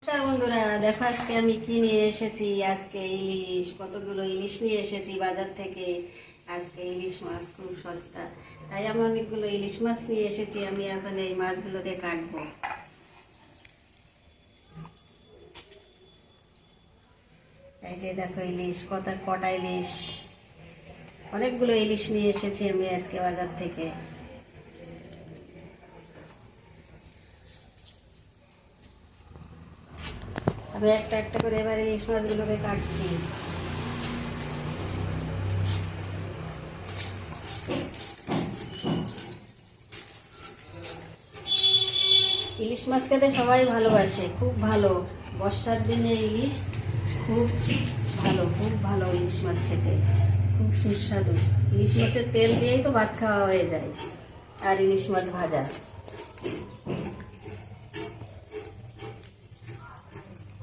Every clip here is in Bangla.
নমস্কার বন্ধুরা, দেখো আজকে আমি কি নিয়ে এসেছি। আজকে ইলিশ, কতগুলো ইলিশ নিয়ে এসেছি বাজার থেকে। আজকে ইলিশ মাছ খুব সস্তা, তাই আমি অনেকগুলো ইলিশ মাছ নিয়ে এসেছি। আমি এখন এই মাছগুলোকে কাটবো। এই যে দেখো ইলিশ, কটা ইলিশ, অনেকগুলো ইলিশ নিয়ে এসেছি আমি আজকে বাজার থেকে। আমি একটা একটা করে এবার ইলিশ মাছগুলোকে কাটছি। ইলিশ মাছ খেতে সবাই ভালোবাসে, খুব ভালো। বর্ষার দিনে ইলিশ খুব ভালো, খুব ভালো ইলিশ মাছ খেতে, খুব সুস্বাদু। ইলিশ মাছের তেল দিয়েই তো ভাত খাওয়া হয়ে যায়, আর ইলিশ মাছ ভাজা।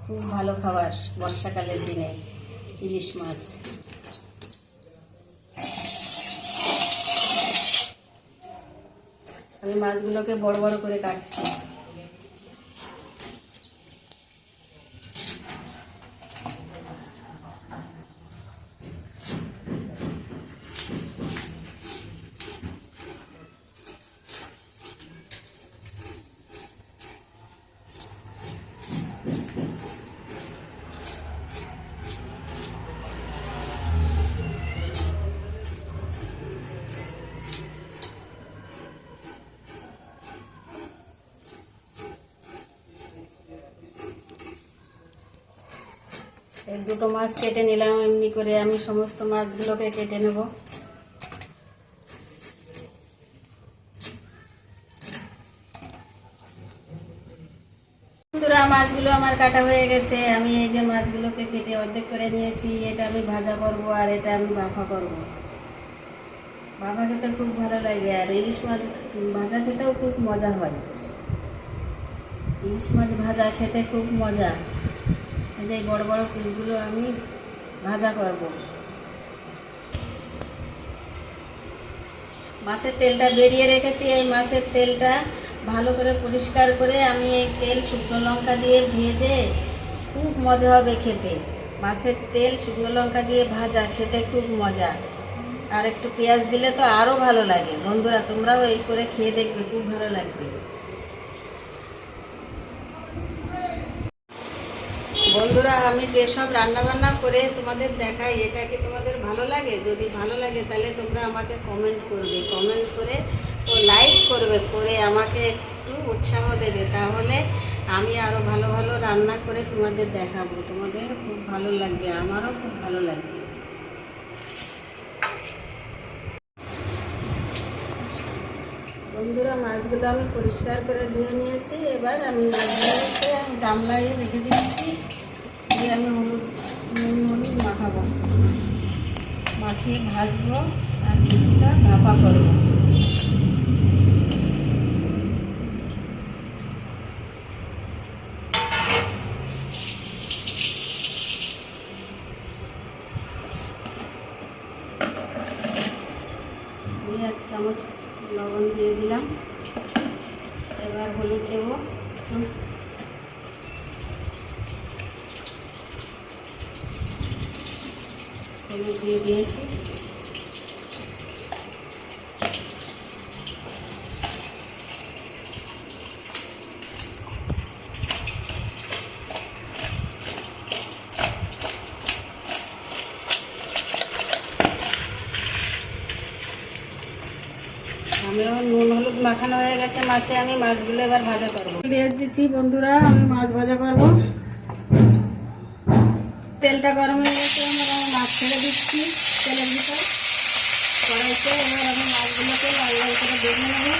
খুব ভালো খাবার বর্ষাকালের দিনে ইলিশ মাছ। আমি মাছগুলোকে বড় বড় করে কাটছি। এই দুটো মাছ কেটে নিলাম। এমনি করে আমি সমস্ত মাছগুলোকে কেটে নেব। বন্ধুরা, মাছগুলো আমার কাটা হয়ে গেছে। আমি এই যে মাছগুলোকে কেটে অর্ধেক করে নিয়েছি। এটা আমি ভাজা করব, আর এটা আমি ভাপা করব। ভাপা খেতে খুব ভালো লাগে, আর ইলিশ মাছ ভাজা খেতেও খুব মজা হয়। ইলিশ মাছ ভাজা খেতে খুব মজা। এই যে বড় বড় পিসগুলো আমি ভাজা করব। মাছের তেলটা বেরিয়ে রেখেছি। এই মাছের তেলটা ভালো করে পরিষ্কার করে আমি এই তেল শুকনো লঙ্কা দিয়ে ভেজে, খুব মজা হবে খেতে। মাছের তেল শুকনো লঙ্কা দিয়ে ভাজা খেতে খুব মজা। আর একটু পেঁয়াজ দিলে তো আরও ভালো লাগে। বন্ধুরা, তোমরাও এই করে খেয়ে দেখবে, খুব ভালো লাগবে। বন্ধুরা, আমি যেসব রান্নাবান্না করে তোমাদের দেখাই, এটা কি তোমাদের ভালো লাগে? যদি ভালো লাগে তাহলে তোমরা আমাকে কমেন্ট করবে, কমেন্ট করে ও লাইক করবে, করে আমাকে একটু উৎসাহ দেবে। তাহলে আমি আরও ভালো ভালো রান্না করে তোমাদের দেখাবো। তোমাদের খুব ভালো লাগবে, আমারও খুব ভালো লাগবে। বন্ধুরা, মাছগুলো আমি পরিষ্কার করে ধুয়ে নিয়েছি। এবার আমি মাছগুলোকে গামলায় রেখে দিচ্ছি। দিয়ে আমি হলুদ মাখাবো, মাখিয়ে ভাজবো, আর কিছুটা ভাপা করবো। আমি 1 চামচ লবণ দিয়ে দিলাম। এবার হলুদ দেবো, হলুদ দিয়ে দিয়েছি। আমিও নুন হলুদ মাখানো হয়ে গেছে মাছে। আমি মাছগুলো এবার ভাজা করবো। দিয়ে দিচ্ছি বন্ধুরা, আমি মাছ ভাজা করবো। তেলটা গরম হয়ে গেছে, আমি মাছ ছেড়ে দিচ্ছি তেলের ভিতর কড়াইতে। এবার আমি মাছগুলোকে লাল লাল করে ভেজে নেব।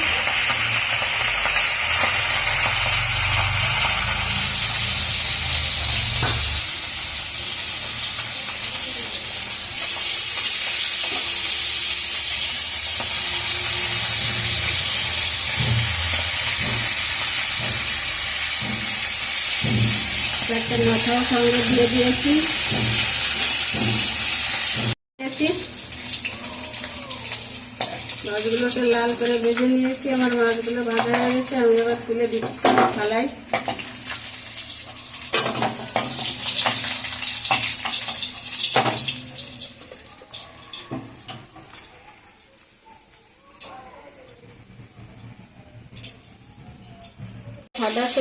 একটা মাথাও সঙ্গে দিয়ে দিয়েছি। মাছগুলোকে লাল করে ভেজে নিয়েছি। আমার মাছগুলো ভাজা হয়ে গেছে। আমি এবার তুলে দিচ্ছি থালায়।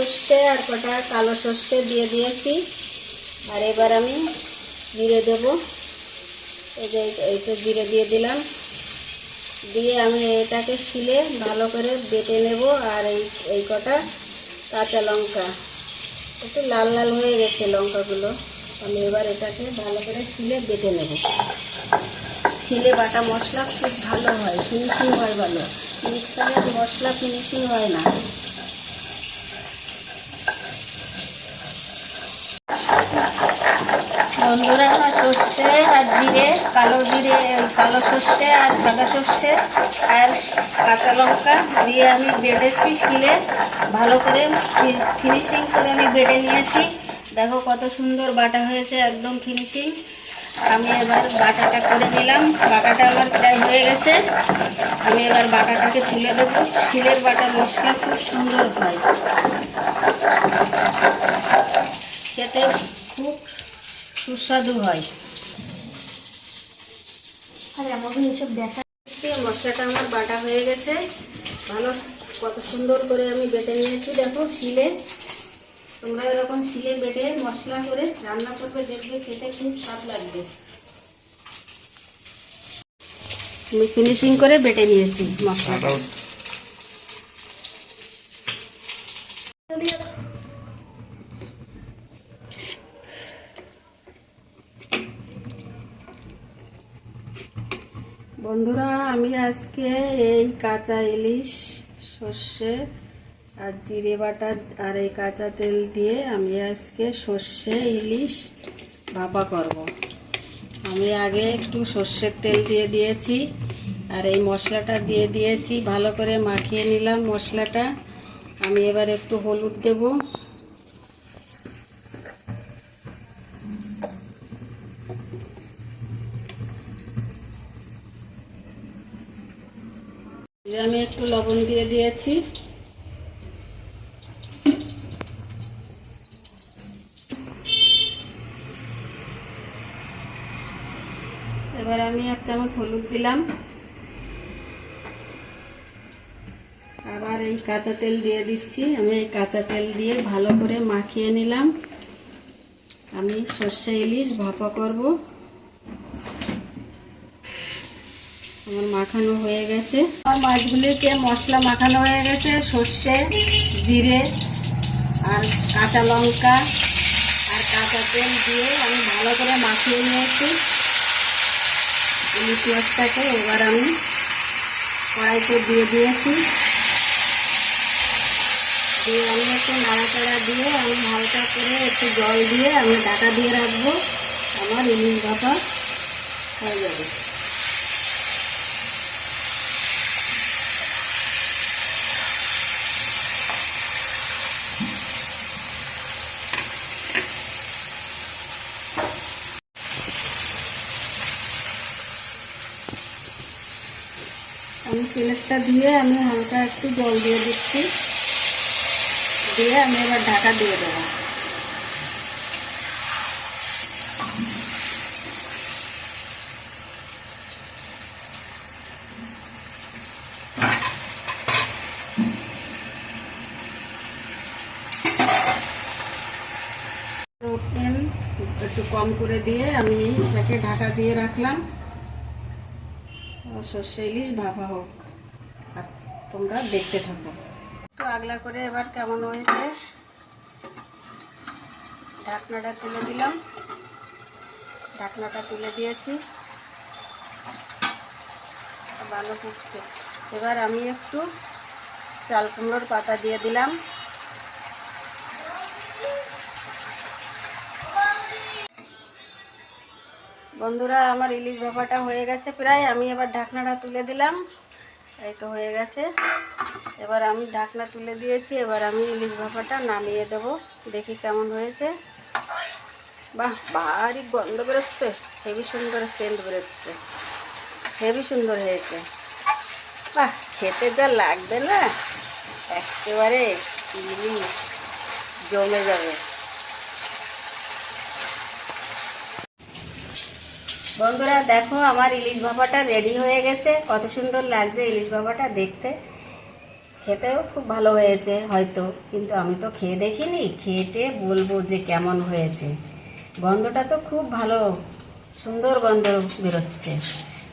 সর্ষে আর কটা কালো সর্ষে দিয়ে দিয়েছি। আর এবার আমি জিরে দেবো, এই যে এইটা জিরে দিয়ে দিলাম। দিয়ে আমি এটাকে শিলে ভালো করে বেটে নেব। আর এই কটা কাঁচা লঙ্কা, একটু লাল লাল হয়ে গেছে লঙ্কাগুলো, আমি এবার এটাকে ভালো করে শিলে বেটে নেব। শিলে বাটা মশলা খুব ভালো হয়, ফিনিশিং হয় ভালো। মিক্সারের মশলা ফিনিশিং হয় না। বন্ধুরা, সর্ষে আর জিরে, কালো সর্ষে আর সাদা সর্ষে আর কাঁচা লঙ্কা দিয়ে আমি বেটেছি শিলে ভালো করে, ফিনিশিং করে আমি বেটে নিয়েছি। দেখো কত সুন্দর বাটা হয়েছে, একদম ফিনিশিং। আমি এবার বাটাটা করে নিলাম। বাটাটা আমার প্রায় হয়ে গেছে। আমি এবার বাটাটাকে তুলে দেবো। শিলের বাটা মশলা খুব সুন্দর হয়, খেতে খুব সুস্বাদু হয়। আর আমাকে এসব দেখা যাচ্ছে। মশলাটা আমার বাটা হয়ে গেছে ভালো, কত সুন্দর করে আমি বেটে নিয়েছি। দেখো শিলে, তোমরা এরকম শিলে বেটে মশলা করে রান্না করবে, দেখবে খেতে খুব স্বাদ লাগবে। আমি ফিনিশিং করে বেটে নিয়েছি মশলাটা। বন্ধুরা, আমি আজকে এই কাঁচা ইলিশ, সর্ষে আর জিরে বাটা আর এই কাঁচা তেল দিয়ে আমি আজকে সর্ষে ইলিশ ভাপা করব। আমি আগে একটু সর্ষের তেল দিয়ে দিয়েছি আর এই মশলাটা দিয়ে দিয়েছি, ভালো করে মাখিয়ে নিলাম মশলাটা। আমি এবার একটু হলুদ দেব, আমি একটু লবণ দিয়ে দিয়েছি। এবার আমি 1 চামচ হলুদ দিলাম। আবার এই কাঁচা তেল দিয়ে দিচ্ছি। আমি এই কাঁচা তেল দিয়ে ভালো করে মাখিয়ে নিলাম। আমি সর্ষে ইলিশ ভাপা করব। আমার মাখানো হয়ে গেছে। আমার মাছগুলিকে মশলা মাখানো হয়ে গেছে। সর্ষে, জিরে আর কাঁচা লঙ্কা আর কাঁচা তেল দিয়ে আমি ভালো করে মাখিয়ে নিয়েছি ইলিশ মাছটাকে। এবার আমি কড়াইতে দিয়ে দিয়েছি, দিয়ে আমি একটু নাড়াচাড়া দিয়ে আমি হালকা করে একটু জল দিয়ে আমি ঢাকা দিয়ে রাখবো। আমার ইলিশ ভাপা হয়ে যাবে। আমি প্লেটটা দিয়ে আমি হালকা একটু জল দিয়ে দিচ্ছি, দিয়ে আমি এবার ঢাকা দিয়ে দেবো। ওভেন একটু কম করে দিয়ে আমি এটাকে ঢাকা দিয়ে রাখলাম। সর্ষে ইলিশ ভাপা হোক আর তোমরা দেখতে থাকো। একটু আগলা করে এবার কেমন হয়েছে, ঢাকনাটা তুলে দিলাম। ঢাকনাটা তুলে দিয়েছি, ভালো ফুটছে। এবার আমি একটু চাল কুমড়োর পাতা দিয়ে দিলাম। বন্ধুরা, আমার ইলিশ ভাপাটা হয়ে গেছে প্রায়। আমি এবার ঢাকনাটা তুলে দিলাম। এই তো হয়ে গেছে। এবার আমি ঢাকনা তুলে দিয়েছি। এবার আমি ইলিশ ভাপাটা নামিয়ে দেব। দেখি কেমন হয়েছে। বাহ, ভারী গন্ধ বেরোচ্ছে, হেভি সুন্দর সেন্ট বেরোচ্ছে, হেভি সুন্দর হয়েছে। বাহ, খেতে যা লাগবে না, একেবারে ইলিশ জমে যাবে। বন্ধুরা দেখো, আমার ইলিশ ভাপাটা রেডি হয়ে গেছে। কত সুন্দর লাগছে ইলিশ ভাপাটা দেখতে। খেতেও খুব ভালো হয়েছে হয়তো, কিন্তু আমি তো খেয়ে দেখিনি, খেয়ে বলবো যে কেমন হয়েছে। গন্ধটা তো খুব ভালো, সুন্দর গন্ধ বেরোচ্ছে।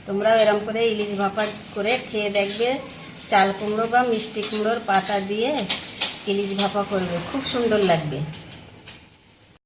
তোমরাও এরম করে ইলিশ ভাপা করে খেয়ে দেখবে, চাল কুমড়ো বা মিষ্টি কুমড়োর পাতা দিয়ে ইলিশ ভাপা করবে, খুব সুন্দর লাগবে।